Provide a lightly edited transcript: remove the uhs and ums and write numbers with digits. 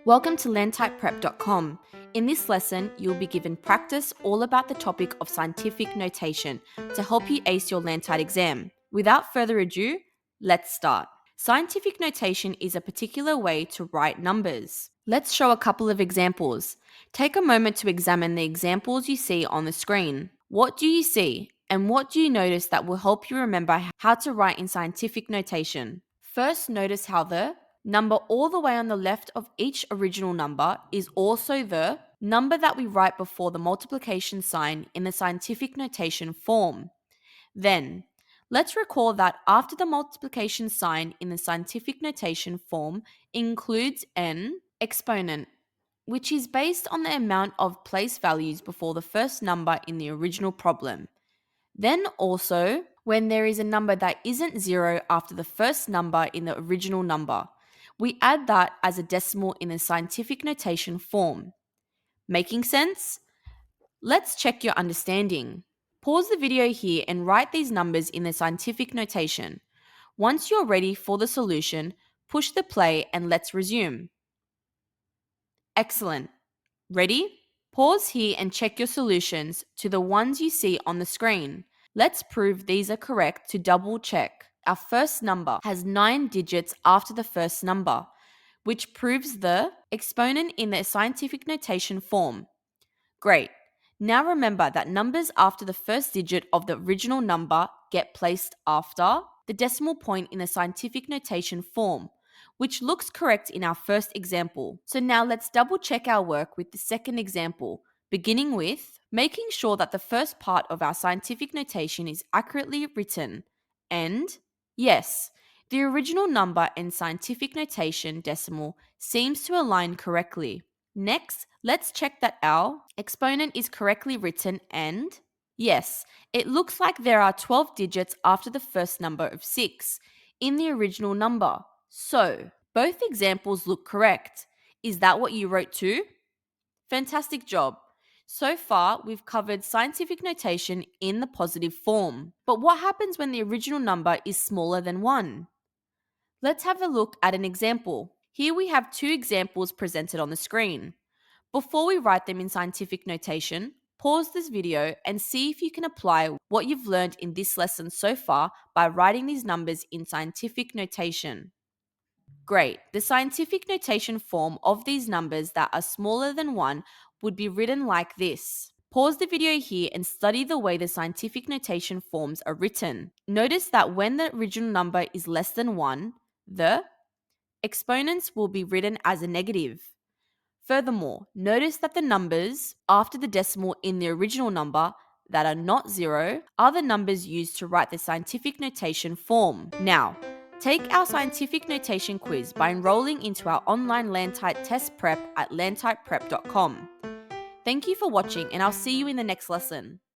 Welcome to LANTITE In this lesson, you'll be given practice all about the topic of scientific notation to help you ace your LANTITE exam. Without further ado, let's start. Scientific notation is a particular way to write numbers. Let's show a couple of examples. Take a moment to examine the examples you see on the screen. What do you see? And what do you notice that will help you remember how to write in scientific notation? First, notice how the number all the way on the left of each original number is also the number that we write before the multiplication sign in the scientific notation form. Then, let's recall that after the multiplication sign in the scientific notation form includes an exponent, which is based on the amount of place values before the first number in the original problem. Then also, when there is a number that isn't 0 after the first number in the original number, we add that as a decimal in the scientific notation form. Making sense? Let's check your understanding. Pause the video here and write these numbers in the scientific notation. Once you're ready for the solution, push the play and let's resume. Excellent. Ready? Pause here and check your solutions to the ones you see on the screen. Let's prove these are correct to double check. Our first number has 9 digits after the first number, which proves the exponent in the scientific notation form. Great. Now remember that numbers after the first digit of the original number get placed after the decimal point in the scientific notation form, which looks correct in our first example. So now let's double check our work with the second example, beginning with making sure that the first part of our scientific notation is accurately written. And yes, the original number in scientific notation decimal seems to align correctly. Next, let's check that our exponent is correctly written and yes, it looks like there are 12 digits after the first number of 6 in the original number. So, both examples look correct. Is that what you wrote too? Fantastic job. So far, we've covered scientific notation in the positive form. But what happens when the original number is smaller than 1? Let's have a look at an example. Here we have 2 examples presented on the screen. Before we write them in scientific notation, pause this video and see if you can apply what you've learned in this lesson so far by writing these numbers in scientific notation. Great. The scientific notation form of these numbers that are smaller than 1 would be written like this. Pause the video here and study the way the scientific notation forms are written. Notice that when the original number is less than 1, the exponents will be written as a negative. Furthermore, notice that the numbers after the decimal in the original number that are not 0 are the numbers used to write the scientific notation form. Now, take our scientific notation quiz by enrolling into our online LANTITE test prep at lantiteprep.com. Thank you for watching and I'll see you in the next lesson.